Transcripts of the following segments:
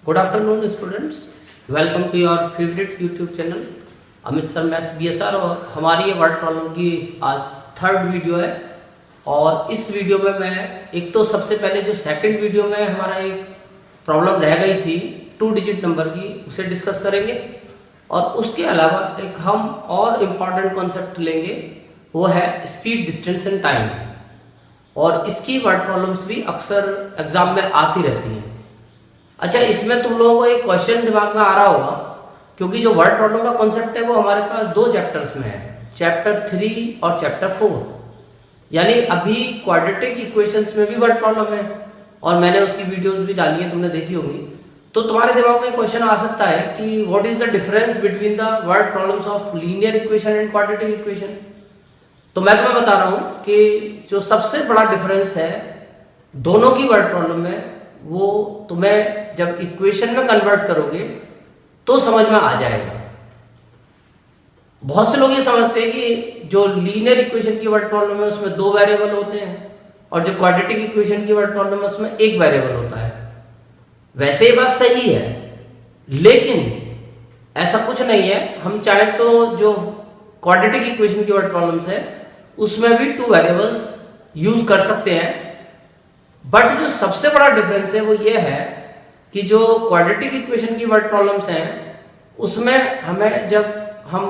Good afternoon students, welcome to your favourite YouTube channel Amit sir maths BSR। और हमारी ये word problem की आज थर्ड वीडियो है। और इस वीडियो में मैं एक तो सबसे पहले जो सेकंड वीडियो में हमारा एक प्रॉब्लम रह गई थी 2 डिजिट नंबर की, उसे डिस्कस करेंगे। और उसके अलावा एक हम और इम्पॉर्टेंट कॉन्सेप्ट लेंगे, वो है स्पीड, डिस्टेंस एंड टाइम। और इसकी वर्ड प्रॉब्लम्स भी अक्सर एग्जाम में आती रहती हैं। अच्छा, इसमें तुम लोगों को एक क्वेश्चन दिमाग में आ रहा होगा, क्योंकि जो वर्ड प्रॉब्लम का कॉन्सेप्ट है वो हमारे पास 2 चैप्टर्स में है, चैप्टर 3 और चैप्टर 4। यानी अभी क्वाड्रेटिक इक्वेशंस में भी वर्ड प्रॉब्लम है और मैंने उसकी वीडियोस भी डाली है, तुमने देखी होगी। तो तुम्हारे दिमाग में क्वेश्चन आ सकता है कि what is the difference between the word problems of linear equation and quadratic equation. तो मैं तुम्हें बता रहा हूं कि जो सबसे बड़ा डिफरेंस है दोनों की वर्ड प्रॉब्लम में, वो तुम्हें जब इक्वेशन में कन्वर्ट करोगे तो समझ में आ जाएगा। बहुत से लोग ये समझते हैं कि जो लीनियर इक्वेशन की वर्ड प्रॉब्लम है उसमें 2 वेरिएबल होते हैं और जो क्वाड्रेटिक इक्वेशन की वर्ड प्रॉब्लम है उसमें 1 वेरिएबल होता है। वैसे ये बात सही है, लेकिन ऐसा कुछ नहीं है। हम चाहे तो जो क्वाड्रेटिक इक्वेशन की वर्ड प्रॉब्लम्स है उसमें भी 2 वेरिएबल्स यूज कर सकते हैं। बट जो सबसे बड़ा डिफरेंस है वो ये है कि जो क्वाड्रेटिक इक्वेशन की वर्ड प्रॉब्लम्स हैं उसमें हमें जब हम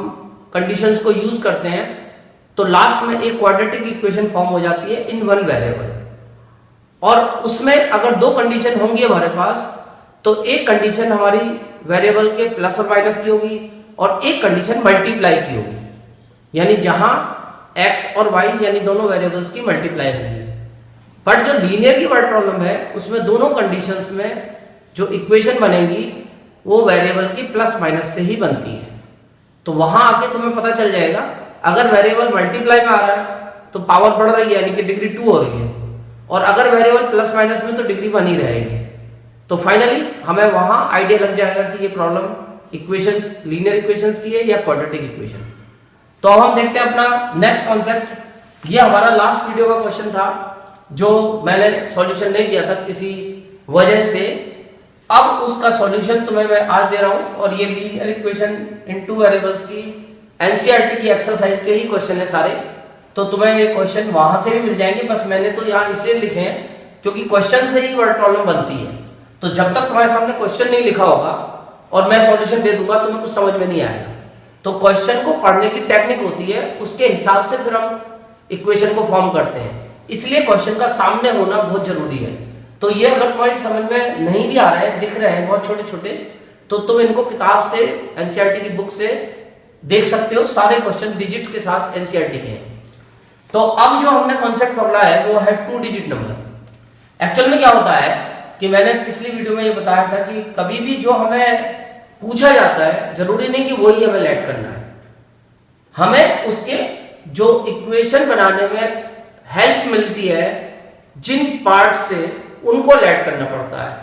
कंडीशंस को यूज करते हैं तो लास्ट में एक क्वाड्रेटिक इक्वेशन फॉर्म हो जाती है इन 1 वेरिएबल। और उसमें अगर 2 कंडीशन होंगी हमारे पास, तो एक कंडीशन हमारी वेरिएबल के प्लस और माइनस की होगी और एक कंडीशन मल्टीप्लाई की होगी, यानी जहां x और y यानी दोनों वेरिएबल्स की मल्टीप्लाई होगी। बट जो लीनियर की वर्ड प्रॉब्लम है उसमें दोनों कंडीशंस में जो इक्वेशन बनेगी वो वेरिएबल की प्लस माइनस से ही बनती है। तो वहां आके तुम्हें पता चल जाएगा, अगर वेरिएबल मल्टीप्लाई में आ रहा है तो पावर बढ़ रही है यानी कि डिग्री 2 हो रही है, और अगर वेरिएबल प्लस माइनस में तो डिग्री 1 ही रहेगी। तो फाइनली हमें वहां आइडिया लग जाएगा कि ये प्रॉब्लम इक्वेशंस, लीनियर इक्वेशंस की है या क्वाड्रेटिक इक्वेशन। तो अब हम देखते हैं अपना नेक्स्ट कॉन्सेप्ट। ये हमारा लास्ट वीडियो का क्वेश्चन था जो मैंने सॉल्यूशन नहीं दिया था किसी वजह से। अब उसका सॉल्यूशन तुम्हें मैं आज दे रहा हूं, और ये लीनियर इक्वेशन इन 2 वेरिएबल्स की एनसीईआरटी की एक्सरसाइज के ही क्वेश्चन है सारे। तो तुम्हें ये क्वेश्चन वहां से भी मिल जाएंगे, बस मैंने तो यहाँ इसलिए लिखे हैं क्योंकि क्वेश्चन से ही वर्ड प्रॉब्लम बनती है। तो जब तक तुम्हारे सामने क्वेश्चन नहीं लिखा होगा और मैं सॉल्यूशन दे दूंगा तुम्हें कुछ समझ में नहीं आएगा। तो क्वेश्चन को पढ़ने की टेक्निक होती है, उसके हिसाब से फिर हम इक्वेशन को फॉर्म करते हैं। इसलिए क्वेश्चन का सामने होना बहुत जरूरी है। तो ये अगर तुम्हारी समझ में नहीं भी आ रहे हैं, दिख रहे हैं बहुत छोटे छोटे, तो तुम इनको किताब से, एनसीईआरटी की बुक से देख सकते हो। सारे क्वेश्चन डिजिट के साथ एनसीईआरटी के हैं। तो अब जो हमने कॉन्सेप्ट पकड़ा है वो है 2 डिजिट नंबर। एक्चुअल में क्या होता है कि मैंने पिछली वीडियो में ये बताया था कि कभी भी जो हमें पूछा जाता है जरूरी नहीं कि वही हमें लेट करना है, हमें उसके जो इक्वेशन बनाने में हेल्प मिलती है जिन पार्ट से उनको लेट करना पड़ता है।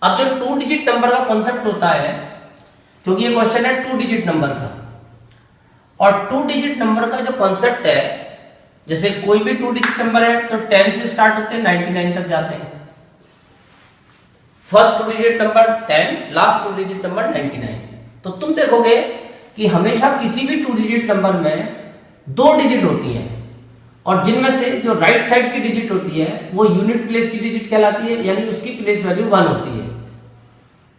अब जो 2 डिजिट नंबर का कॉन्सेप्ट होता है, क्योंकि ये क्वेश्चन है 2 डिजिट नंबर का, और 2 डिजिट नंबर का जो कॉन्सेप्ट है, जैसे कोई भी 2 डिजिट नंबर है तो 10 से स्टार्ट होते हैं 99 तक जाते हैं। First 2 digit number 10, last 2 digit number 99। तो तुम देखोगे कि हमेशा किसी भी 2 डिजिट नंबर में 2 डिजिट होती हैं, और जिनमें से जो राइट साइड की डिजिट होती है वो यूनिट प्लेस की डिजिट कहलाती है, यानी उसकी प्लेस वैल्यू 1 होती है,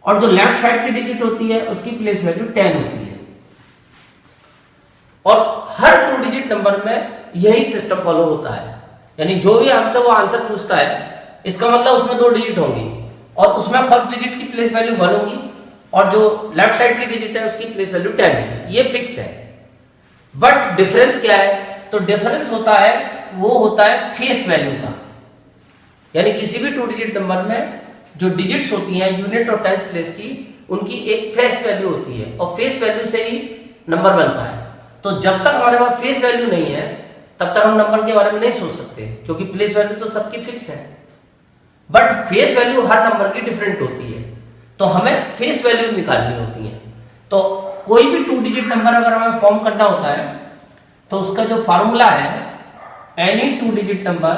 और जो लेफ्ट साइड की डिजिट होती है उसकी प्लेस वैल्यू 10 होती है। और हर 2 डिजिट नंबर में यही सिस्टम फॉलो होता है, यानी जो भी हमसे वो आंसर पूछता है इसका मतलब उसमें 2 डिजिट होंगी, और उसमें फर्स्ट डिजिट की प्लेस वैल्यू 1 होगी और जो लेफ्ट साइड की डिजिट है उसकी प्लेस वैल्यू 10 होगी। ये फिक्स है। बट डिफरेंस क्या है? तो डिफरेंस होता है, वो होता है फेस वैल्यू का। यानी किसी भी 2 डिजिट नंबर में जो डिजिट्स होती हैं यूनिट और टेंथ प्लेस की, उनकी एक फेस वैल्यू होती है, और फेस वैल्यू से ही नंबर बनता है। तो जब तक हमारे पास फेस वैल्यू नहीं है तब तक हम नंबर के बारे में नहीं सोच सकते, क्योंकि प्लेस वैल्यू तो सबकी फिक्स है। But face value her number की डिफरेंट होती है, तो हमें फेस वैल्यू निकालनी होती है। तो कोई भी 2 डिजिट नंबर अगर हमें फॉर्म करना होता है तो उसका जो फार्मूला है, एनी 2 डिजिट नंबर,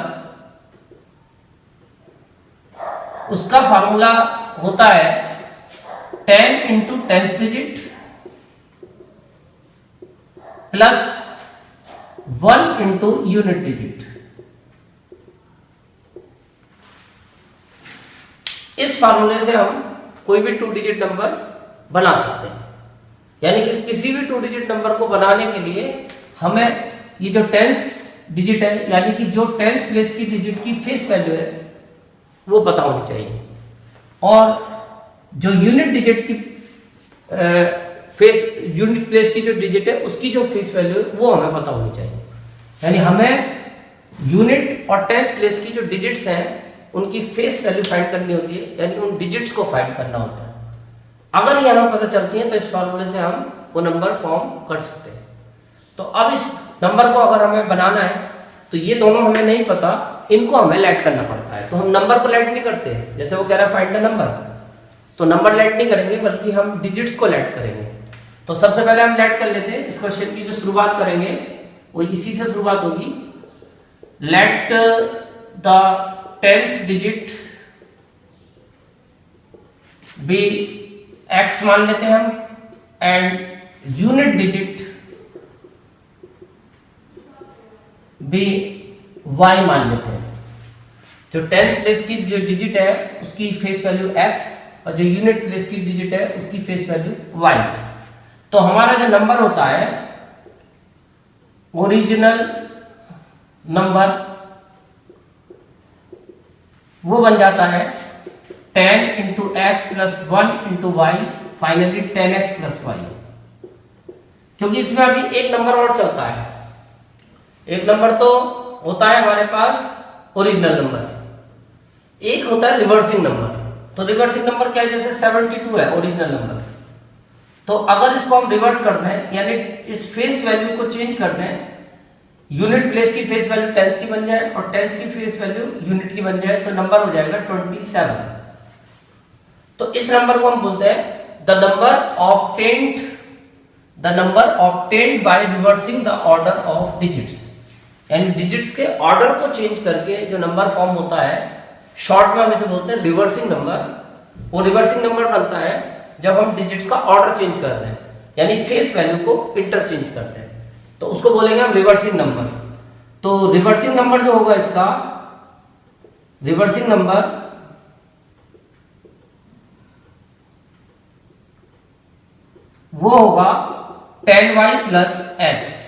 उसका फार्मूला होता है 10 into 10th digit plus 1 into unit digit. इस फार्मूले से हम कोई भी 2 डिजिट नंबर बना सकते हैं। यानी कि किसी भी 2 डिजिट नंबर को बनाने के लिए हमें ये जो 10th डिजिट है, यानी कि जो 10th प्लेस की डिजिट की फेस वैल्यू है वो पता होनी चाहिए, और जो यूनिट डिजिट की यूनिट प्लेस की जो डिजिट है उसकी जो फेस वैल्यू है वो हमें पता होनी चाहिए। यानी हमें यूनिट और 10th प्लेस की जो डिजिट्स हैं उनकी फेस वैल्यू फाइंड करनी होती है, यानी उन डिजिट्स को फाइंड करना होता है। अगर ये हमें पता चलती है तो इस फॉर्मूले से हम वो नंबर फॉर्म कर सकते हैं। तो अब इस नंबर को अगर हमें बनाना है तो ये दोनों हमें नहीं पता, इनको हमें लेट करना पड़ता है। तो हम नंबर को लेट नहीं करते, जैसे वो कह रहा है फाइंड द नंबर, तो नंबर लेट नहीं करेंगे बल्कि हम डिजिट्स को लेट करेंगे। तो सबसे पहले हम लेट कर लेते हैं। इस क्वेश्चन की जो शुरुआत करेंगे वो इसी से शुरुआत होगी। Let the 10th digit be x मान लेते हैं हम, एंड यूनिट डिजिट भी y मान लेते हैं। जो 10th प्लेस की जो डिजिट है उसकी फेस वैल्यू x और जो यूनिट प्लेस की डिजिट है उसकी फेस वैल्यू y। तो हमारा जो नंबर होता है ओरिजिनल नंबर वो बन जाता है 10 into x plus 1 into y, finally 10x plus y. क्योंकि इसमें अभी एक नंबर और चलता है। एक नंबर तो होता है हमारे पास ओरिजिनल नंबर, एक होता है रिवर्सिंग नंबर। तो रिवर्सिंग नंबर क्या है, जैसे 72 है ओरिजिनल नंबर, तो अगर इसको हम रिवर्स करते हैं यानी इस फेस वैल्यू को चेंज करते हैं, यूनिट प्लेस की फेस वैल्यू 10 की बन जाए और 10 की फेस वैल्यू यूनिट की बन जाए, तो नंबर हो जाएगा 27। तो इस नंबर को हम बोलते हैं the number obtained by reversing the order of digits. यानी डिजिट्स के ऑर्डर को चेंज करके जो नंबर फॉर्म होता है, शॉर्ट में हम इसे बोलते हैं रिवर्सिंग नंबर। वो रिवर्सिंग नंबर बनता है जब हम डिजिट्स का ऑर्डर चेंज करते हैं, यानी फेस वैल्यू को इंटरचेंज करते हैं, तो उसको बोलेंगे हम रिवर्सिंग नंबर। तो रिवर्सिंग नंबर जो होगा इसका, रिवर्सिंग नंबर वो होगा 10y plus x।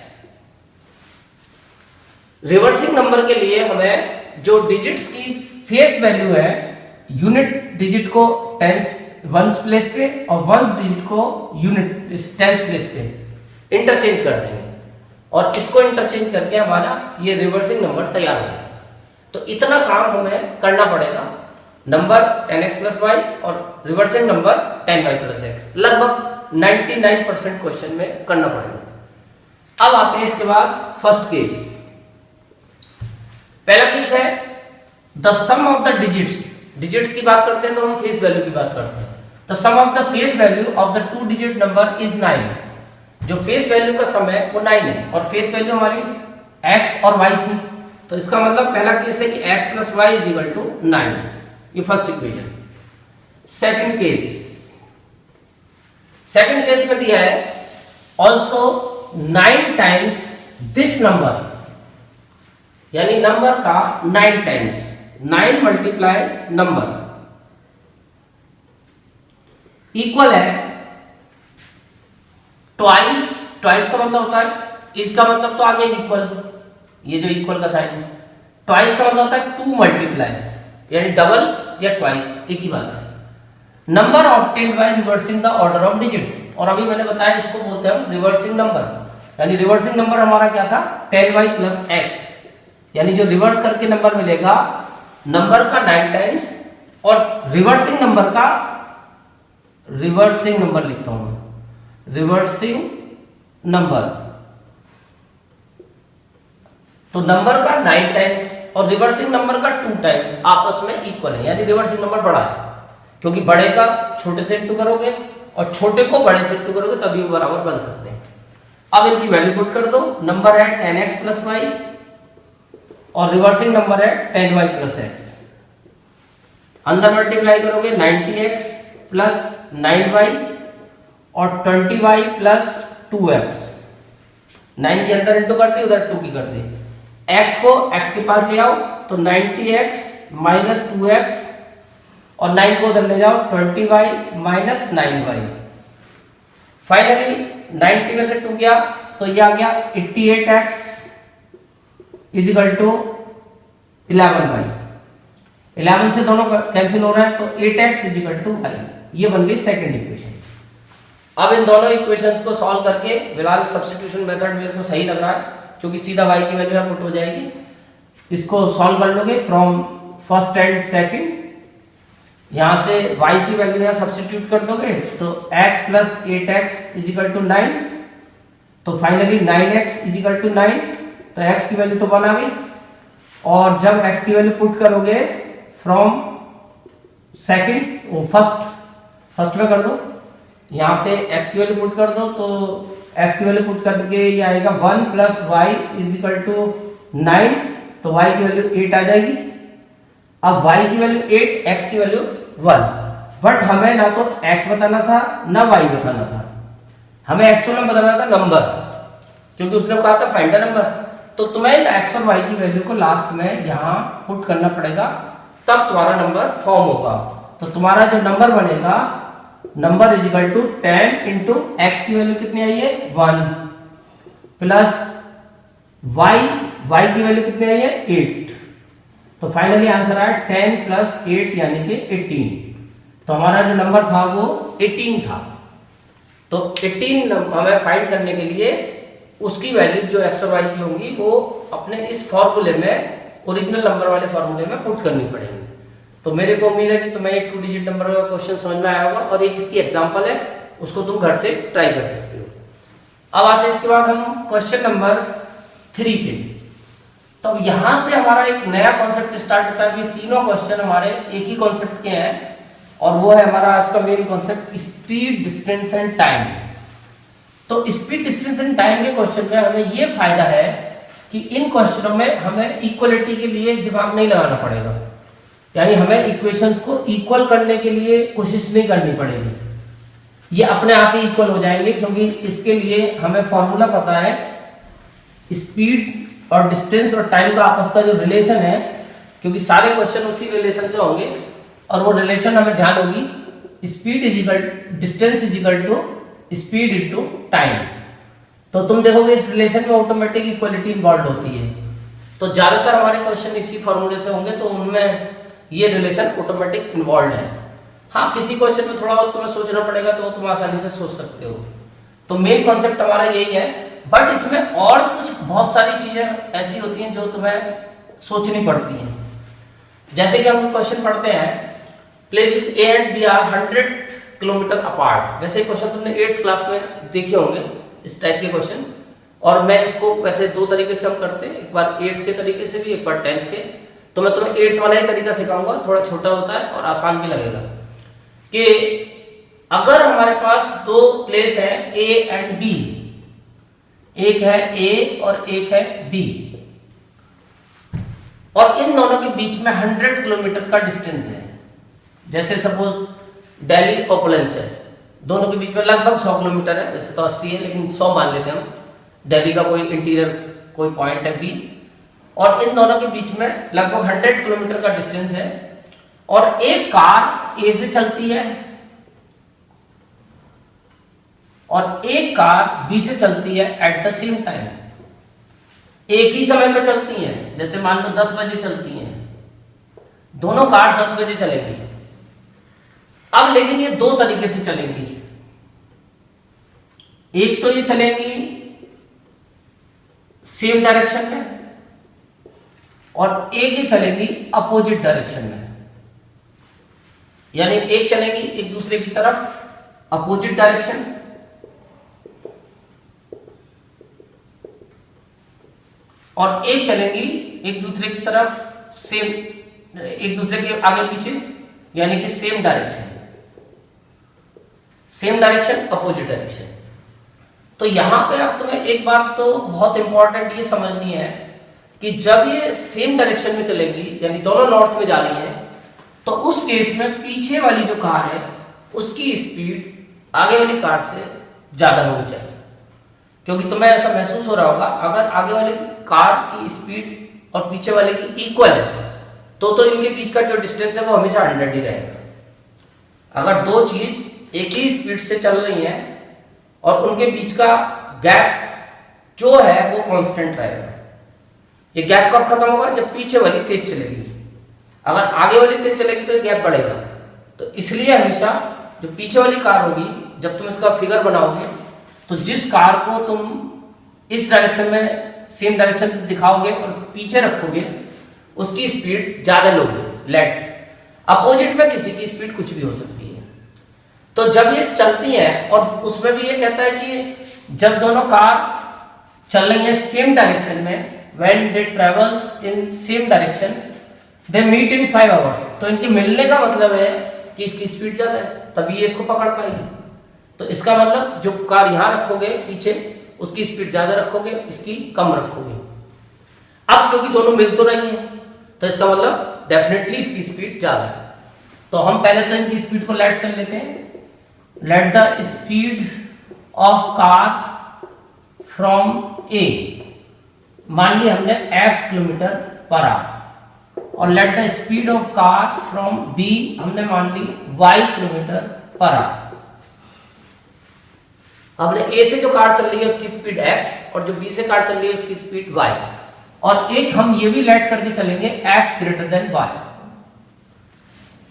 Reversing number के लिए हमें जो डिजिट्स की फेस वैल्यू है, यूनिट डिजिट को 10th प्लेस पे और 1st डिजिट को यूनिट 10th प्लेस पे इंटरचेंज कर देंगे, और इसको इंटरचेंज करके हमारा ये रिवर्सिंग नंबर तैयार हो जाएगा। तो इतना काम हमें करना पड़ेगा, नंबर 10x प्लस y और reversing number 10y plus x, लगभग 99% क्वेश्चन में करना पड़ेगा। अब आते हैं इसके बाद फर्स्ट केस। पहला केस है the sum of the digits. Digits की बात करते हैं तो हम फेस वैल्यू की बात करते हैं। The sum of the face value of the 2 digit number is 9। जो फेस वैल्यू का सम है वो 9 है, और फेस वैल्यू हमारी x और y थी, तो इसका मतलब पहला केस है कि x plus y is equal to 9। ये फर्स्ट इक्वेशन। सेकंड केस में दिया है ऑल्सो 9 टाइम्स दिस नंबर, यानी नंबर का 9 टाइम्स, 9 मल्टीप्लाई नंबर इक्वल है ट्वाइस। ट्वाइस का मतलब होता है, इसका मतलब तो आगे इक्वल, ये जो इक्वल का साइन है, ट्वाइस का मतलब होता है 2 मल्टीप्लाई, यानी डबल या ट्वाइस, एक ही बात है। Number obtained by reversing the order of digit, और अभी मैंने बताया इसको बोलते हैं रिवर्सिंग नंबर। यानी रिवर्सिंग नंबर हमारा क्या था, 10y प्लस x, यानी जो रिवर्स करके नंबर मिलेगा नंबर का 9 टाइम्स, और रिवर्सिंग नंबर लिखता हूं मैं, रिवर्सिंग नंबर, तो नंबर का 9 टाइम्स और रिवर्सिंग नंबर का 2 टाइम आपस में इक्वल है, यानी रिवर्सिंग नंबर बड़ा है, क्योंकि बड़े का छोटे से इंटू करोगे और छोटे को बड़े से इंटू करोगे तभी वो बराबर बन सकते हैं। अब इनकी वैल्यू पुट कर दो। नंबर है 10x प्लस वाई और रिवर्सिंग नंबर है 10y प्लस x। अंदर मल्टीप्लाई करोगे 90x प्लस 9y और 20y प्लस 2x। 9 के अंदर इंटू कर दी, उधर 2 की कर दी। x को x के पास ले आओ तो 90x माइनस 2x और 9 को उधर ले जाओ 20y माइनस 9y। फाइनली 90 में से 2 गया तो ये आ गया 88x is equal to 11y। 11 से दोनों कैंसिल हो रहा है तो 8x is equal to y। ये बन गई सेकंड इक्वेशन। अब इन दोनों इक्वेशंस को सॉल्व करके फिलहाल सब्स्टिट्यूशन मेथड मेरे को सही लग रहा है क्योंकि सीधा y की वैल्यू पुट हो जाएगी। इसको सॉल्व कर लोगे फ्रॉम फर्स्ट एंड सेकंड, यहां से y की वैल्यू यहां सब्स्टिट्यूट कर दोगे तो x plus 8x is equal to 9, तो finally 9x is equal to 9, तो x की वैल्यू तो 1 आ गई। और जब x की वैल्यू पुट करोगे फ्रॉम सेकंड फर्स्ट में कर दो, यहाँ पे x की वैल्यू पुट कर दो तो x की वैल्यू पुट करके ये आएगा 1 plus y is equal to 9, तो y की वैल्यू 8 आ जाएगी। अब y की वैल्यू 8, x की वैल्यू 1, बट हमें ना तो x बताना था ना y बताना था, हमें एक्चुअल में बताना था नंबर, क्योंकि उसने कहा था फाइंड द नंबर। तो तुम्हें x और y की वैल्यू को लास्ट में यहाँ पुट करना पड़ेगा, तब तुम्हारा नंबर फॉर्म होगा। तो तुम्हारा जो नंबर बनेगा, number is equal to 10 into x की वैल्यू कितनी आई है 1 प्लस y की वैल्यू कितनी आई है 8, तो फाइनली आंसर आया 10 प्लस 8 यानी कि 18। तो हमारा जो नंबर था वो 18 था। तो 18 हमें फाइंड करने के लिए उसकी वैल्यू जो एक्स और वाई की होंगी वो अपने इस फॉर्मूले में, ओरिजिनल नंबर वाले फॉर्मूले में पुट करनी पड़ेगी। तो मेरे को उम्मीद है कि तुम्हें एक 2 डिजिट नंबर का क्वेश्चन समझ में आया होगा और एक इसकी एग्जांपल है, उसको तुम घर से ट्राई कर सकते हो। अब आते हैं इसके बाद हम क्वेश्चन नंबर 3 पे। तो यहां से हमारा एक नया कॉन्सेप्ट स्टार्ट होता है। ये तीनों क्वेश्चन हमारे एक ही कॉन्सेप्ट के हैं और वो है हमारा आज का main concept speed, distance and time. तो स्पीड, डिस्टेंस एंड टाइम के क्वेश्चन में हमें ये फायदा है कि इन क्वेश्चनों में हमें इक्वलिटी के लिए दिमाग नहीं लगाना पड़ेगा, यानी हमें इक्वेशंस को इक्वल करने के लिए कोशिश नहीं करनी पड़ेगी, ये अपने आप ही इक्वल हो जाएंगे, क्योंकि इसके लिए हमें फॉर्मूला पता है। स्पीड और डिस्टेंस और टाइम का आपस का जो रिलेशन है, क्योंकि सारे क्वेश्चन उसी रिलेशन से होंगे और वो रिलेशन हमें ध्यान होगी, speed is equal distance is equal to speed into time. तो तुम देखोगे इस रिलेशन में ऑटोमेटिक इक्वलिटी इन्वॉल्व होती है। तो ज्यादातर हमारे क्वेश्चन इसी फॉर्मूले से होंगे, तो उनमें ये रिलेशन ऑटोमेटिक इन्वॉल्व है। हाँ, किसी क्वेश्चन में थोड़ा बहुत तुम्हें सोचना पड़ेगा तो तुम आसानी से सोच सकते हो। तो मेन कॉन्सेप्ट हमारा यही है, बट इसमें और कुछ बहुत सारी चीजें ऐसी होती हैं जो तुम्हें सोचनी पड़ती हैं। जैसे कि हम क्वेश्चन पढ़ते हैं, places a and b are 100 kilometre apart. वैसे क्वेश्चन तुमने 8th क्लास में देखे होंगे इस टाइप के क्वेश्चन, और मैं इसको वैसे 2 तरीके से हम करते हैं, एक बार 8th के तरीके से भी, एक बार 10th के। तो मैं तुम्हें 8th वाला ही तरीका सिखाऊंगा, थोड़ा छोटा होता है और आसान भी लगेगा। कि अगर हमारे पास 2 प्लेस है ए एंड बी, एक है ए और एक है बी, और इन दोनों के बीच में 100 किलोमीटर का डिस्टेंस है। जैसे सपोज दिल्ली और बुलंदशहर है, दोनों के बीच में लगभग 100 किलोमीटर है, वैसे तो 80 है लेकिन 100 मान लेते हैं हम। दिल्ली का कोई इंटीरियर कोई पॉइंट है बी, और इन दोनों के बीच में लगभग 100 किलोमीटर का डिस्टेंस है, और एक कार ए से चलती है और एक कार बी से चलती है एट द सेम टाइम, एक ही समय पे चलती हैं। जैसे मान लो 10 बजे चलती हैं, दोनों कार 10 बजे चलेगी। अब लेकिन ये 2 तरीके से चलेंगी, एक तो ये चलेंगी सेम डायरेक्शन में और एक ही चलेंगी अपोजिट डायरेक्शन में। यानी एक चलेंगी एक दूसरे की तरफ अपोजिट डायरेक्शन, और एक चलेंगी एक दूसरे की तरफ सेम, एक दूसरे के आगे पीछे, यानी कि same direction, same direction opposite direction. तो यहां पे अब तुम्हें एक बात तो बहुत इंपॉर्टेंट ये समझनी है कि जब ये सेम डायरेक्शन में चलेंगी, यानी दोनों नॉर्थ में जा रही हैं, तो उस केस में पीछे वाली जो कार है उसकी स्पीड आगे वाली कार से ज्यादा होनी चाहिए। क्योंकि तुम्हें ऐसा महसूस हो रहा होगा, अगर आगे वाली कार की स्पीड और पीछे वाले की इक्वल है तो इनके बीच का जो डिस्टेंस है वो हमेशा 100 ही रहेगा। अगर दो चीज एक ही स्पीड से चल रही हैं और उनके बीच का गैप जो है वो कांस्टेंट रहेगा। ये गैप कब खत्म होगा? जब पीछे वाली तेज चलेगी। अगर आगे वाली तेज चलेगी तो ये गैप बढ़ेगा। तो इसलिए हमेशा जो पीछे वाली कार होगी, जब तुम इसका फिगर बनाओगे तो जिस कार को तुम इस डायरेक्शन में सेम डायरेक्शन दिखाओगे और पीछे रखोगे उसकी स्पीड ज्यादा लोगे। लेट अपोजिट में किसी की स्पीड कुछ भी हो सकती है। तो जब ये चलती है, और उसमें भी ये कहता है कि जब दोनों कार चल रही है सेम डायरेक्शन में, when they travels in same direction they meet in 5 hours, तो इनके मिलने का मतलब है कि इसकी स्पीड ज्यादा है, तभी ये इसको पकड़ पाएगी। तो इसका मतलब जो कार यहां रखोगे पीछे उसकी स्पीड ज्यादा रखोगे, इसकी कम रखोगे। अब क्योंकि दोनों मिल तो रही है तो इसका मतलब डेफिनेटली इसकी स्पीड ज्यादा है। तो हम पहले तो इनकी स्पीड को लेट कर लेते हैं। Let the speed of car from A, मान लिया हमने x किलोमीटर पर आवर, और let the speed of car from b हमने मान ली y किलोमीटर पर आवर। हमने a से जो कार चल रही है उसकी स्पीड x और जो b से कार चल रही है उसकी स्पीड y, और एक हम ये भी लेट करके चलेंगे x ग्रेटर देन y।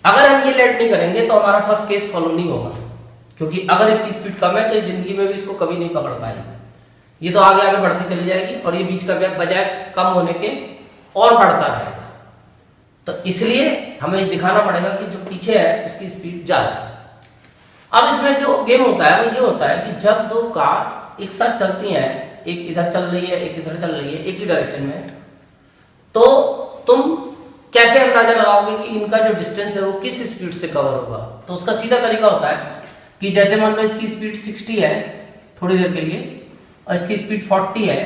अगर हम ये लेट नहीं करेंगे तो हमारा फर्स्ट केस फॉलो नहीं होगा, क्योंकि अगर इसकी स्पीड कम है तो ये जिंदगी में भी इसको कभी नहीं पकड़ पाएगी। ये तो आगे आगे बढ़ती चली जाएगी और ये बीच का गैप बजाय कम होने के और बढ़ता रहेगा। तो इसलिए हमें दिखाना पड़ेगा कि जो पीछे है उसकी स्पीड ज्यादा है। अब इसमें जो गेम होता है वो ये होता है कि जब दो कार एक साथ चलती हैं, एक इधर चल रही है एक इधर चल रही है एक ही डायरेक्शन में, तो तुम कैसे अंदाजा लगाओगे कि इनका जो डिस्टेंस है वो किस स्पीड से कवर होगा? तो उसका सीधा तरीका होता है कि जैसे मान लो इसकी स्पीड 60 है थोड़ी देर के लिए और इसकी स्पीड 40 है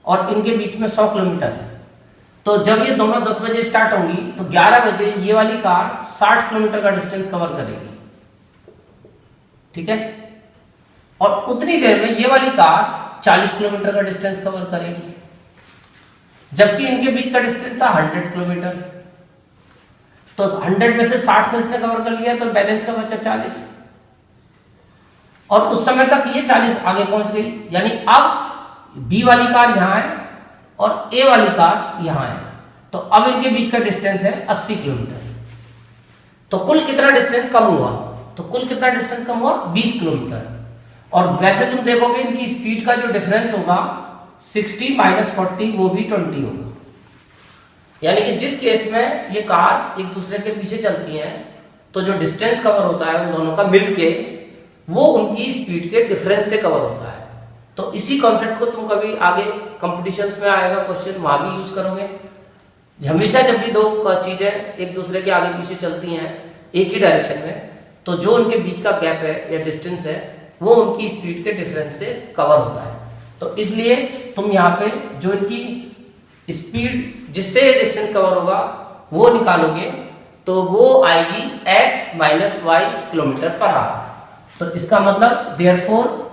और इनके बीच में 100 किलोमीटर है, तो जब ये दोनों 10 बजे स्टार्ट होंगी तो 11 बजे ये वाली कार 60 किलोमीटर का डिस्टेंस कवर करेगी, ठीक है, और उतनी देर में ये वाली कार 40 किलोमीटर का डिस्टेंस कवर करेगी, जबकि इनके बीच का डिस्टेंस था 100 किलोमीटर। तो 100 में से 60 तो इसने कवर कर लिया तो बैलेंस का बचा 40, और उस समय तक ये 40 आगे पहुंच गई। यानी अब बी वाली कार यहां है और ए वाली कार यहां है, तो अब इनके बीच का डिस्टेंस है 80 किलोमीटर। तो कुल कितना डिस्टेंस कम हुआ? तो कुल कितना डिस्टेंस कम हुआ? 20 किलोमीटर। और वैसे तुम देखोगे इनकी स्पीड का जो डिफरेंस होगा 60 माइनस 40 वो भी 20 होगा। यानी कि जिस केस में ये कार एक दूसरे के पीछे चलती हैं तो जो डिस्टेंस कवर होता है उन दोनों का मिलके वो उनकी स्पीड के डिफरेंस से कवर होता है। तो इसी कॉन्सेप्ट को तुम कभी आगे कंपटीशंस में आएगा क्वेश्चन, वहां भी यूज करोगे। हमेशा जब भी दो चीजें एक दूसरे के आगे पीछे चलती हैं एक ही डायरेक्शन में, तो जो उनके बीच का गैप है या डिस्टेंस है वो उनकी स्पीड के डिफरेंस से कवर होता है। तो इसलिए तुम यहाँ पे जो इनकी स्पीड जिससे डिस्टेंस कवर होगा वो निकालोगे तो वो आएगी x minus y kilometre per hour. तो इसका मतलब therefore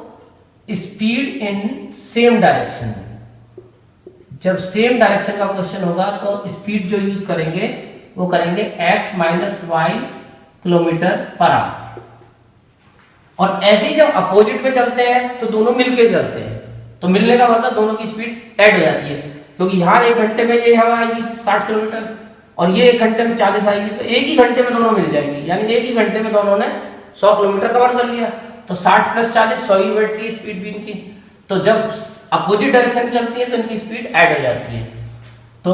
speed in same direction, जब सेम डायरेक्शन का क्वेश्चन होगा तो स्पीड जो यूज करेंगे वो करेंगे x minus y kilometre per hour. और ऐसे ही जब अपोजिट में चलते हैं तो दोनों मिलके चलते हैं, तो मिलने का मतलब दोनों की स्पीड ऐड हो जाती है, क्योंकि यहाँ 1 घंटे में ये यहाँ आएगी 60 किलोमीटर और ये 1 घंटे में 40 आएगी, तो एक ही घंटे में दोनों मिल जाएंगी। यानी एक ही घंटे में दोनों ने 100 किलोमीटर कवर कर लिया, तो 60 प्लस 40 100 ही बैठती है स्पीड भी इनकी। तो जब अपोजिट डायरेक्शन में चलती है तो इनकी स्पीड ऐड हो जाती है। तो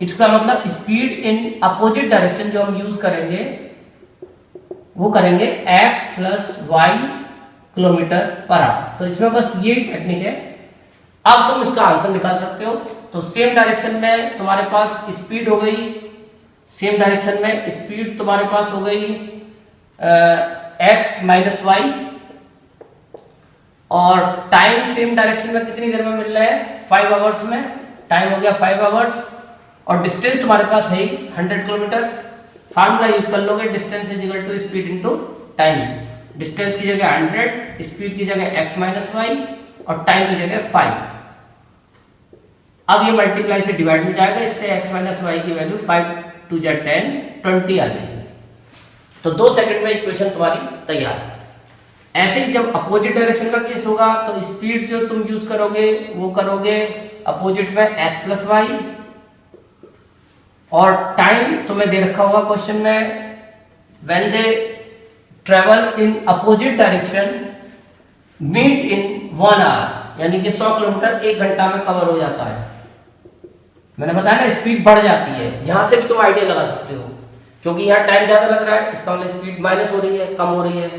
इसका मतलब स्पीड इन अपोजिट डायरेक्शन जो हम यूज करेंगे वो करेंगे x plus y kilometre per hour. तो इसमें बस ये टेक्निक है। अब तुम इसका आंसर निकाल सकते हो। तो सेम डायरेक्शन में तुम्हारे पास स्पीड हो गई, सेम डायरेक्शन में स्पीड तुम्हारे पास हो गई x माइनस वाई, और टाइम सेम डायरेक्शन में कितनी देर में मिल रहा है? 5 आवर्स में, टाइम हो गया 5 आवर्स, और डिस्टेंस तुम्हारे पास है 100 किलोमीटर। फार्मूला यूज कर लोगे, distance is equal to speed into time, distance की जगह 100, स्पीड की जगह x माइनस वाई और टाइम की जगह 5। अब ये मल्टीप्लाई से डिवाइड में जाएगा, इससे x माइनस वाई की वैल्यू 5 2 जा 10 20 आ जाएगी। तो 2 सेकंड में इक्वेशन तुम्हारी तैयार है। ऐसे ही जब अपोजिट डायरेक्शन का केस होगा तो स्पीड जो तुम यूज करोगे वो करोगे अपोजिट में x प्लस वाई, और टाइम तुम्हें दे रखा होगा क्वेश्चन में when they travel in opposite direction meet in 1 hour, यानी कि 100 किलोमीटर 1 घंटा में कवर हो जाता है। मैंने बताया ना स्पीड बढ़ जाती है, यहां से भी तुम आइडिया लगा सकते हो, क्योंकि यहाँ टाइम ज्यादा लग रहा है, इसका मतलब स्पीड माइनस हो रही है, कम हो रही है,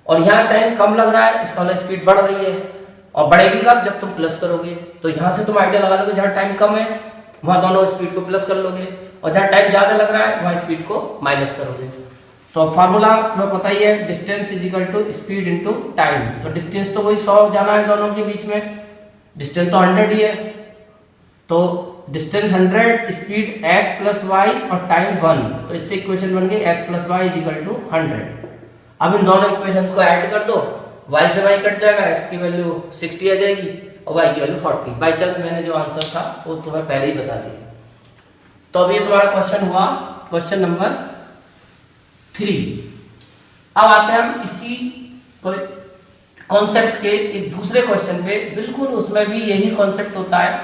और यहाँ टाइम कम लग रहा है, इसका मतलब स्पीड बढ़ रही है, और बढ़ेगी कब, जब तुम प्लस करोगे। तो यहां से तुम आइडिया लगा लोगे, जहां टाइम कम है वहां दोनों स्पीड को प्लस कर लोगे, और जहां टाइम ज्यादा लग रहा है वहां स्पीड को माइनस करोगे। तो फॉर्मूला तुम्हें पता ही है, distance is equal to speed into time. तो डिस्टेंस तो वही 100 जाना है दोनों के बीच में, डिस्टेंस तो 100 ही है, तो distance 100, speed x plus y और टाइम 1। तो इससे इक्वेशन बन गई x plus y is equal to 100। अब इन दोनों इक्वेशंस को ऐड कर दो, y से y कट जाएगा, x की वैल्यू 60 आ जाएगी और y की वैल्यू 40। बाई चांस मैंने जो आंसर था वो तुम्हें पहले ही बता दिया। तो अब ये तुम्हारा क्वेश्चन हुआ, क्वेश्चन नंबर 3। अब आते हैं हम इसी कॉन्सेप्ट के एक दूसरे क्वेश्चन पे, बिल्कुल उसमें भी यही कॉन्सेप्ट होता है,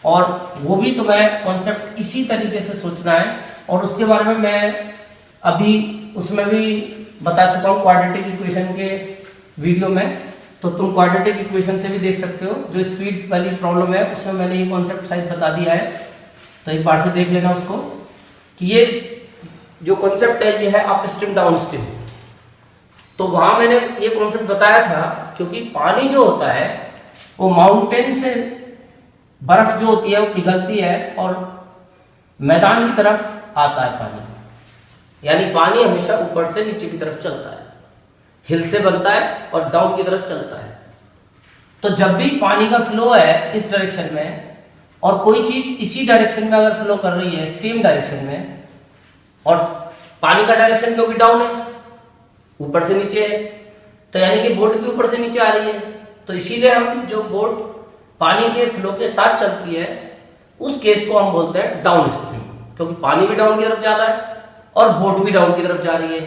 और वो भी तुम्हें कॉन्सेप्ट इसी तरीके से सोचना है, और उसके बारे में मैं अभी उसमें भी बता चुका हूँ क्वाड्रेटिक इक्वेशन के वीडियो में, तो तुम क्वाड्रेटिक इक्वेशन से भी देख सकते हो। जो स्पीड वाली प्रॉब्लम है उसमें मैंने ये कॉन्सेप्ट शायद बता दिया है, तो एक बार से देख लेना उसको, कि ये जो कॉन्सेप्ट है ये है अप स्ट्रीम डाउन स्ट्रीम। तो वहां मैंने ये कॉन्सेप्ट बताया था, क्योंकि पानी जो होता है वो माउंटेन से बर्फ जो होती है वो पिघलती है और मैदान की तरफ आता है पानी, यानी पानी हमेशा ऊपर से नीचे की तरफ चलता है, हिल से बनता है और डाउन की तरफ चलता है। तो जब भी पानी का फ्लो है इस डायरेक्शन में, और कोई चीज इसी डायरेक्शन में अगर फ्लो कर रही है सेम डायरेक्शन में, और पानी का डायरेक्शन क्योंकि डाउन है, ऊपर से नीचे है, तो यानी कि बोट भी ऊपर से नीचे आ रही है, तो इसीलिए हम जो बोट पानी के फ्लो के साथ चलती है उस केस को हम बोलते हैं डाउन स्ट्रीम, क्योंकि पानी भी डाउन की तरफ जा रहा है और बोट भी डाउन की तरफ जा रही है।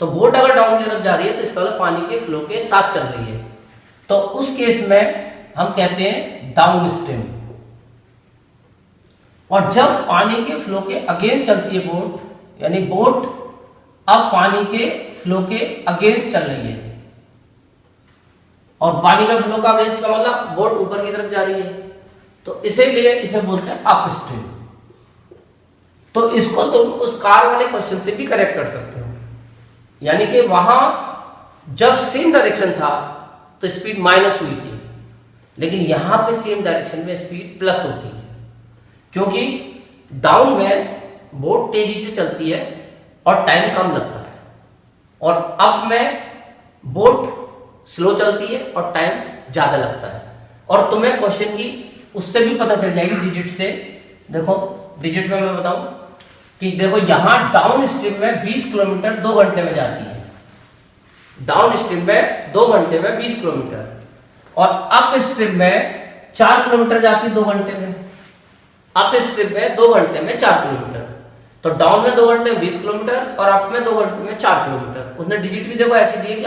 तो बोट अगर डाउन की तरफ जा रही है तो इसका मतलब पानी के फ्लो के साथ चल रही है, तो उस केस में हम कहते हैं डाउन स्ट्रीम। और जब पानी के फ्लो के अगेंस्ट चलती है बोट, यानी बोट अब पानी के फ्लो के अगेंस्ट चल रही है, और पानी का फ्लो का अगेंस्ट का मतलब बोट ऊपर की तरफ जा रही है, तो इसीलिए इसे बोलते हैं अप स्ट्रीम। तो इसको तुम उस कार वाले क्वेश्चन से भी करेक्ट कर सकते हो, यानी कि वहां जब सेम डायरेक्शन था तो स्पीड माइनस हुई थी, लेकिन यहां पे सेम डायरेक्शन में स्पीड प्लस होती है, क्योंकि डाउन में बोट तेजी से चलती है और टाइम कम लगता है, और अप में बोट स्लो चलती है और टाइम ज्यादा लगता है। और तुम्हें क्वेश्चन की उससे भी पता चल जाएगी डिजिट से। देखो डिजिट में मैं बताऊं कि देखो यहां डाउन स्ट्रीम में 20 किलोमीटर 2 घंटे में जाती है, डाउन स्ट्रीम में 2 घंटे में 20 किलोमीटर, और अप स्ट्रीम में 4 किलोमीटर जाती है 2 घंटे में, अप स्ट्रीम में 2 घंटे में 4 किलोमीटर। तो डाउन में 2 घंटे में 20 किलोमीटर और अप में 2 घंटे में 4 किलोमीटर। उसने डिजिट भी देखो ऐसी दी है कि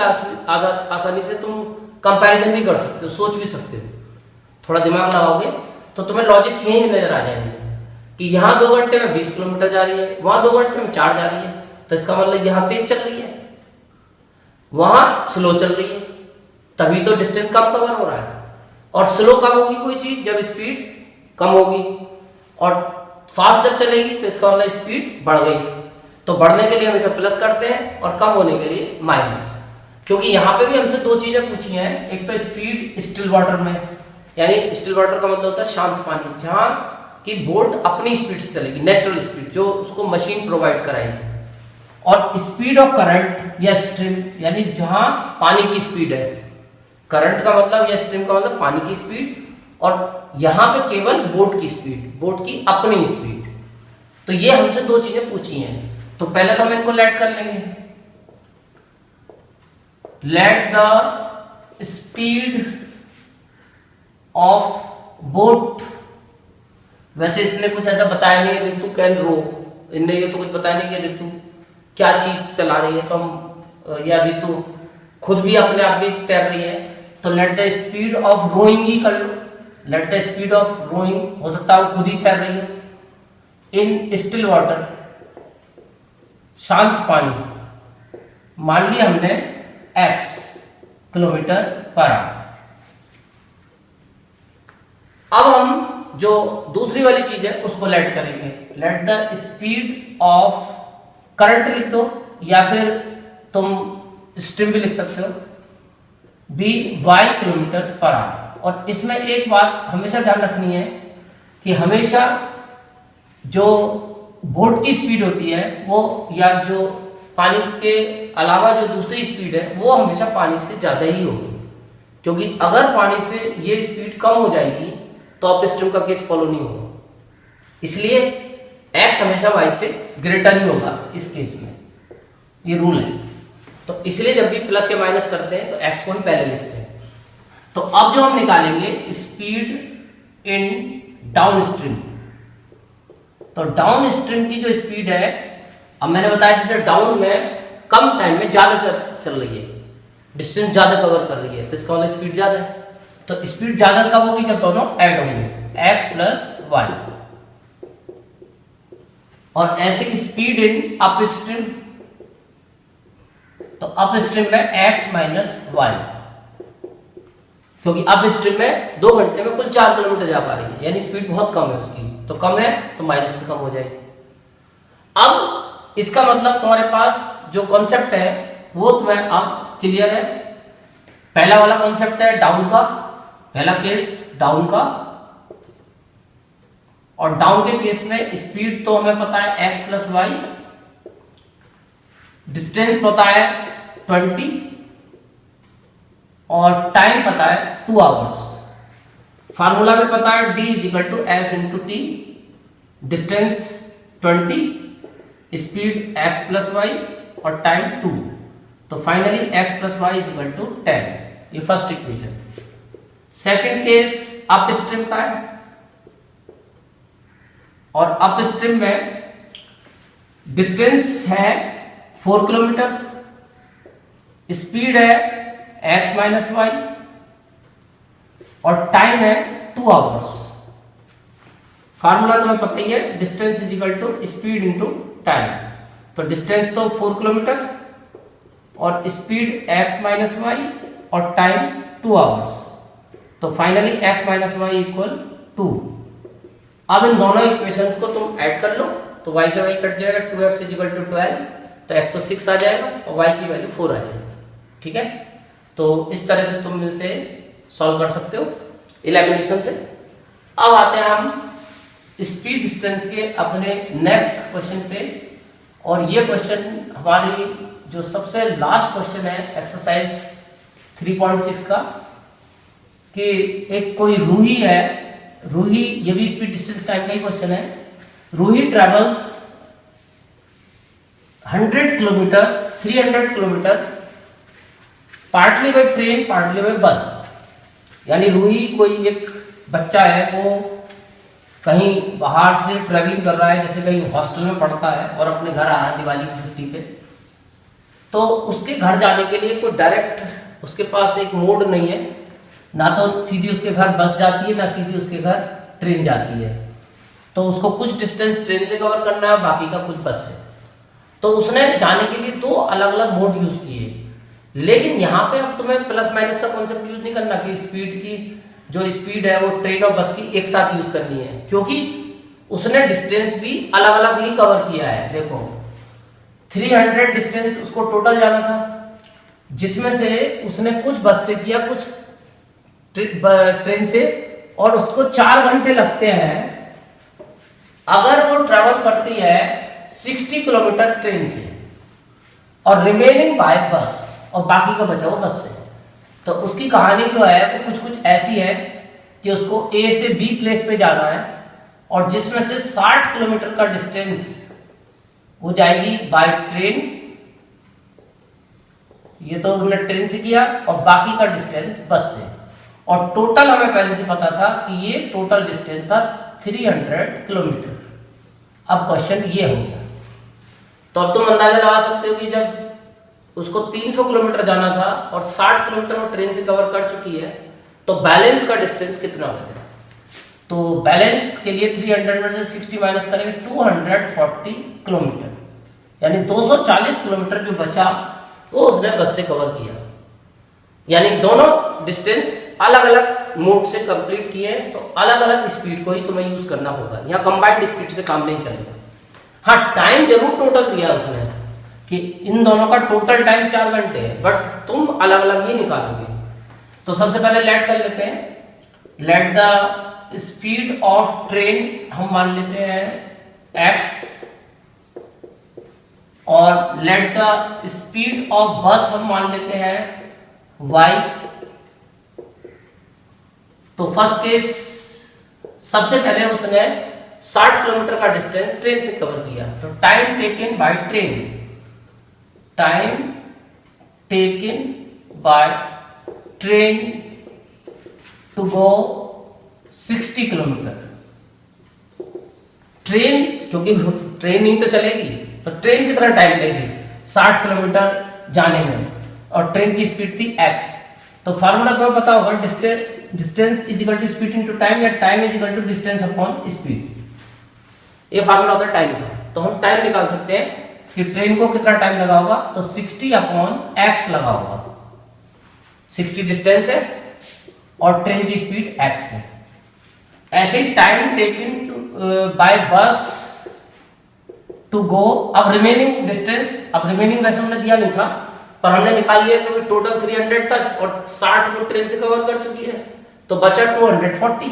आसानी से तुम कंपैरिजन भी कर सकते हो, सोच भी सकते हो, थोड़ा दिमाग लगाओगे तो तुम्हें लॉजिक यही नजर आ जाएंगे कि यहाँ 2 घंटे में 20 किलोमीटर जा रही है, वहां 2 घंटे में 4 जा रही है, तो इसका मतलब यहाँ तेज चल रही है, वहां स्लो चल रही है, तभी तो डिस्टेंस कम कवर हो रहा है। और स्लो कब होगी कोई चीज, जब स्पीड कम होगी, और फास्ट जब चलेगी तो इसका मतलब स्पीड बढ़ गई। तो बढ़ने के लिए हम इसे प्लस करते हैं और कम होने के लिए माइनस, क्योंकि यहाँ पे भी हमसे 2 चीजें पूछी हैं। एक तो स्पीड स्टिल वाटर में, यानी स्टिल वाटर का मतलब होता है शांत पानी, जहां की बोट अपनी स्पीड से चलेगी, नेचुरल स्पीड जो उसको मशीन प्रोवाइड कराएगी, और स्पीड ऑफ करंट या स्ट्रीम, यानी जहां पानी की स्पीड है, करंट का मतलब या स्ट्रीम का मतलब पानी की स्पीड, और यहां पे केवल बोट की स्पीड, बोट की अपनी स्पीड। तो ये हमसे 2 चीजें पूछी हैं, तो पहले तो हम इनको लेट कर लेंगे। Late the speed of boat, वैसे इसने कुछ ऐसा बताया नहीं है, ऋतु कैन रो, इनने ये तो कुछ बताया नहीं कि ऋतु क्या चीज चला रही है, तो हम या ऋतु खुद भी अपने आप भी तैर रही है, तो let the speed of rowing ही कर लो, let the speed of rowing, हो सकता है वो खुद ही तैर रही है, इन स्टिल वाटर, शांत पानी, मान लिया हमने x किलोमीटर पर आवर। अब हम जो दूसरी वाली चीज है उसको लेट करेंगे, late the speed of current लिख दो या फिर तुम स्ट्रीम भी लिख सकते हो, be y kilometre per hour. और इसमें एक बात हमेशा ध्यान रखनी है कि हमेशा जो बोट की स्पीड होती है वो, या जो पानी के अलावा जो दूसरी स्पीड है वो हमेशा पानी से ज्यादा ही होगी, क्योंकि अगर पानी से ये स्पीड कम हो जाएगी तो अप स्ट्रीम का केस फॉलो नहीं होगा, इसलिए x हमेशा y से ग्रेटर ही होगा इस केस में, ये रूल है। तो इसलिए जब भी प्लस या माइनस करते हैं तो x को ही पहले लिखते हैं। तो अब जो हम निकालेंगे स्पीड इन डाउन स्ट्रीम, तो डाउन स्ट्रीम की जो स्पीड है, अब मैंने बताया जैसे डाउन में कम टाइम में ज्यादा चल रही है, डिस्टेंस ज्यादा कवर कर रही है, तो इसका मतलब स्पीड ज्यादा है। तो स्पीड ज्यादा कब होगी, जब दोनों ऐड होंगे, x प्लस वाई। और ऐसे की स्पीड इन अप स्ट्रीम, तो अप स्ट्रीम में x माइनस वाई, क्योंकि अप स्ट्रीम में 2 घंटे में कुल 4 किलोमीटर जा पा रही है, यानी स्पीड बहुत कम है उसकी, तो कम है तो माइनस से कम हो जाएगी। अब इसका मतलब तुम्हारे पास जो कॉन्सेप्ट है वो तुम्हें अब क्लियर है। पहला वाला कॉन्सेप्ट है डाउन का, पहला केस डाउन का, और डाउन के केस में स्पीड तो हमें पता है x प्लस वाई, डिस्टेंस पता है 20 और टाइम पता है 2 आवर्स। फार्मूला में पता है d is equal to s into t, distance 20, speed x plus y और टाइम 2, तो finally x plus y is equal to 10, ये first equation. Second case upstream का है, और अप स्ट्रीम में डिस्टेंस है 4 किलोमीटर, स्पीड है x माइनस वाई और टाइम है 2 आवर्स। फार्मूला तुम्हें पता ही है, distance is equal to speed into time, तो डिस्टेंस तो 4 किलोमीटर और स्पीड x माइनस वाई और टाइम 2 आवर्स, तो finally x minus y equal 2। अब इन दोनों इक्वेशंस को तुम ऐड कर लो, तो y से y कट जाएगा, 2x इज इक्वल टू 12, तो x तो 6 आ जाएगा और y की वैल्यू 4 आ जाएगी। ठीक है, तो इस तरह से तुम इसे सॉल्व कर सकते हो इलेमिनेशन से। अब आते हैं हम स्पीड डिस्टेंस के अपने नेक्स्ट क्वेश्चन पे, और ये क्वेश्चन हमारी जो सबसे लास्ट क्वेश्चन है एक्सरसाइज 3.6 का, कि एक कोई रूही है, रूही, ये भी स्पीड डिस्टेंस टाइम का ही क्वेश्चन है। Ruhi travels 100 kilometre 300 kilometre partly by train partly by bus, यानी रूही कोई एक बच्चा है, वो कहीं बाहर से ट्रेवलिंग कर रहा है, जैसे कहीं हॉस्टल में पढ़ता है और अपने घर आ रहा है दिवाली की छुट्टी पे, तो उसके घर जाने के लिए कोई डायरेक्ट उसके पास एक मोड नहीं है, ना तो सीधी उसके घर बस जाती है ना सीधी उसके घर ट्रेन जाती है, तो उसको कुछ डिस्टेंस ट्रेन से कवर करना है, बाकी का कुछ बस से। तो उसने जाने के लिए 2 अलग अलग मोड यूज किए, लेकिन यहाँ पे अब तुम्हें प्लस माइनस का कॉन्सेप्ट यूज नहीं करना कि स्पीड की जो स्पीड है वो ट्रेन और बस की एक साथ यूज करनी है, क्योंकि उसने डिस्टेंस भी अलग अलग ही कवर किया है। देखो 300 डिस्टेंस उसको टोटल जाना था, जिसमें से उसने कुछ बस से किया, कुछ ट्रेन से, और उसको 4 घंटे लगते हैं अगर वो ट्रेवल करती है 60 किलोमीटर ट्रेन से, और रिमेनिंग बाय बस, और बाकी का बचा वो बस से। तो उसकी कहानी जो है वो कुछ ऐसी है कि उसको A से B प्लेस पे जाना है, और जिसमें से 60 किलोमीटर का डिस्टेंस वो जाएगी बाय ट्रेन ये तो हमने ट्रेन से किया और बाकी का डिस्टेंस बस से, और टोटल हमें पहले से पता था कि ये टोटल डिस्टेंस था 300 किलोमीटर। अब क्वेश्चन ये हो गया, तो अब तुम अंदाजा लगा सकते हो कि जब उसको 300 किलोमीटर जाना था और 60 किलोमीटर वो ट्रेन से कवर कर चुकी है, तो बैलेंस का डिस्टेंस कितना बचा। तो बैलेंस के लिए 300 में से 60 माइनस करेंगे 240 किलोमीटर, यानी 240 किलोमीटर जो बचा वो उसने बस से कवर किया। यानी दोनों डिस्टेंस अलग अलग मोड से कंप्लीट किए, तो अलग अलग स्पीड को ही तुम्हें यूज करना होगा, यहाँ कंबाइंड स्पीड से काम नहीं चलेगा। हाँ, टाइम जरूर टोटल दिया उसने कि इन दोनों का टोटल टाइम 4 घंटे है, बट तुम अलग अलग ही निकालोगे। तो सबसे पहले लेट कर लेते हैं। Let the speed of train हम मान लेते हैं x, और लेट द स्पीड ऑफ बस हम मान लेते हैं y। तो फर्स्ट केस सबसे पहले उसने 60 किलोमीटर का डिस्टेंस ट्रेन से कवर किया, तो time taken by train, time taken by train to go 60 kilometre. Train, क्योंकि ट्रेन ही तो चलेगी, तो ट्रेन कितना टाइम लेगी 60 किलोमीटर जाने में, और ट्रेन की स्पीड थी x। तो फार्मूला तुम्हें पता होगा, distance is equal to speed into time, या time is equal to distance upon speed. ये फार्मूला होता है टाइम का। तो हम टाइम निकाल सकते हैं कि ट्रेन को कितना टाइम लगा होगा, तो 60 अपॉन x लगा होगा। 60 डिस्टेंस है और ट्रेन की स्पीड x है। ऐसे ही time taken by bus to गो, अब रिमेनिंग डिस्टेंस, अब रिमेनिंग वैसे हमने दिया नहीं था, पर हमने निकाल लिया क्योंकि टोटल 300 तक और 60 वो ट्रेन से कवर कर चुकी है, तो बचा 240।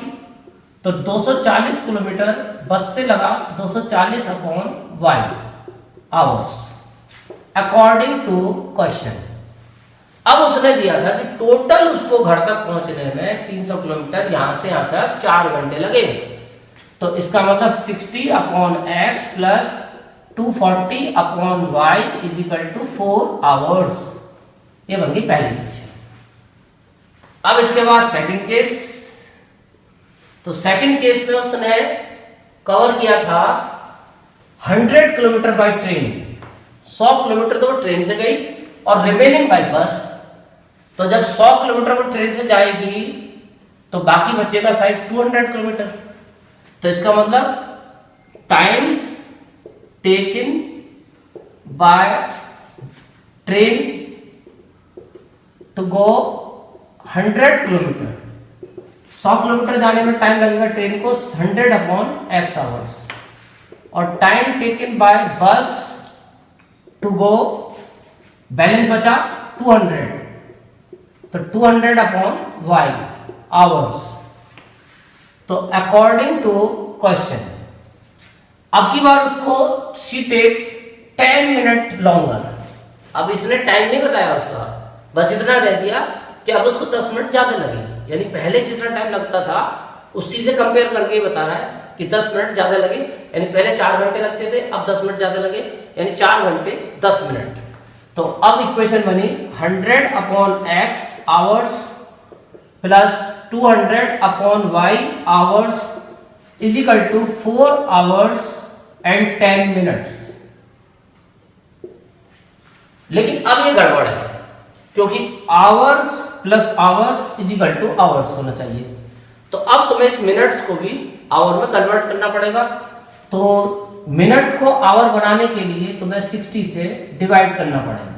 तो 240 किलोमीटर बस से लगा, 240 upon y hours according to question. अब उसने दिया था कि टोटल उसको घर तक पहुंचने में 300 किलोमीटर, यहां से यहां तक 4 घंटे लगे। तो इसका मतलब 60 upon x plus 240 upon y is equal to 4 hours. ये बन गई पहली इक्वेशन। अब इसके बाद सेकंड केस। तो सेकंड केस में उसने कवर किया था 100 किलोमीटर बाय ट्रेन। 100 किलोमीटर तो वो ट्रेन से गई और रिमेनिंग बाय बस। तो जब 100 किलोमीटर वो ट्रेन से जाएगी तो बाकी बचेगा शायद 200 किलोमीटर। तो इसका मतलब time taken by train to go 100 kilometre, 100 kilometre जाने में टाइम लगेगा ट्रेन को 100 अपॉन x आवर्स, और time taken by bus to go, balance बचा 200, तो 200 अपॉन y आवर्स। तो अकॉर्डिंग टू क्वेश्चन, अब की बार उसको शी टेक्स 10 मिनट लॉन्गर। अब इसने टाइम नहीं बताया उसका, बस इतना कह दिया कि अब उसको 10 मिनट ज्यादा लगे, यानी पहले जितना टाइम लगता था उसी से कंपेयर करके बता रहा है कि 10 मिनट ज्यादा लगे। यानी पहले 4 घंटे लगते थे, अब 10 मिनट ज्यादा लगे, यानी 4 घंटे 10 मिनट। तो अब इक्वेशन बनी 100 upon x hours plus 200 upon y hours is equal to 4 hours and 10 minutes. लेकिन अब ये गड़बड़ है, क्योंकि hours plus hours is equal to hours होना चाहिए। तो अब तुम्हें इस मिनट्स को भी आवर में कन्वर्ट करना पड़ेगा। तो मिनट को आवर बनाने के लिए तुम्हें 60 से डिवाइड करना पड़ेगा।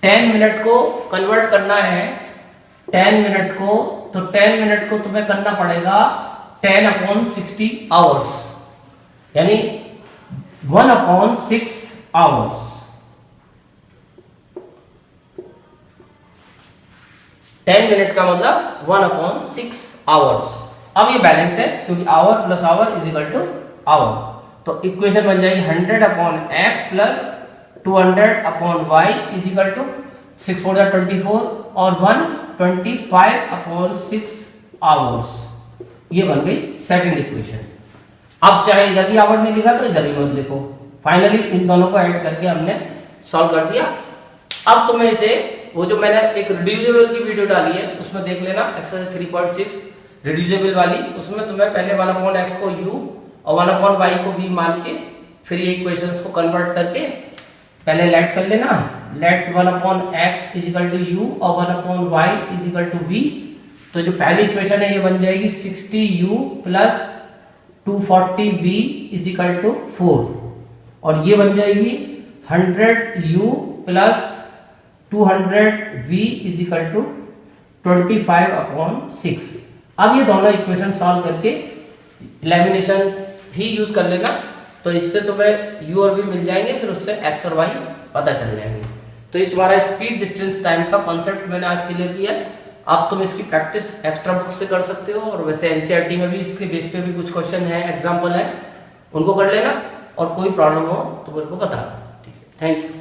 10 मिनट को कन्वर्ट करना है 10 मिनट को, तो 10 मिनट को तुम्हें करना पड़ेगा 10 अपॉन 60 आवर्स, यानी 1 अपॉन 6 आवर्स। 10 मिनट का मतलब 1 अपॉन 6 आवर्स। अब ये बैलेंस है क्योंकि hour plus hour is equal to hour. तो इक्वेशन बन जाएगी 100 upon x plus 200 upon y is equal to 6 4 24 और 125 अपॉन 6 आवर्स। ये बन गई सेकंड इक्वेशन। अब चाहे इधर भी आवर नहीं लिखा तो इधर भी मत लिखो। फाइनली इन दोनों को ऐड करके हमने सॉल्व कर दिया। अब तुम्हें इसे, वो जो मैंने एक रिड्यूसिबल की वीडियो डाली है उसमें देख लेना, एक्सरसाइज 3.6 रिड्यूसिबल वाली, उसमें तुम्हें पहले 1/x को u और 1/y को v मान के फिर ये इक्वेशंस को कन्वर्ट करके पहले लेट कर लेना, let 1/x is equal to u और 1/y is equal to v। तो जो पहली इक्वेशन है ये बन जाएगी 60u plus 240v is equal to 4, और ये बन जाएगी 100u plus 200v is equal to 25/6। अब ये दोनों इक्वेशन सॉल्व करके इलेमिनेशन ही यूज कर लेना, तो इससे तुम्हें u और v मिल जाएंगे, फिर उससे x और y पता चल जाएंगे। तो ये तुम्हारा स्पीड डिस्टेंस टाइम का कॉन्सेप्ट मैंने आज क्लियर किया। अब तुम इसकी प्रैक्टिस एक्स्ट्रा बुक से कर सकते हो, और वैसे एनसीईआरटी में भी इसके बेस पे भी कुछ क्वेश्चन है, एग्जाम्पल है, उनको कर लेना, और कोई प्रॉब्लम हो तो मेरे को बता। ठीक है, थैंक यू।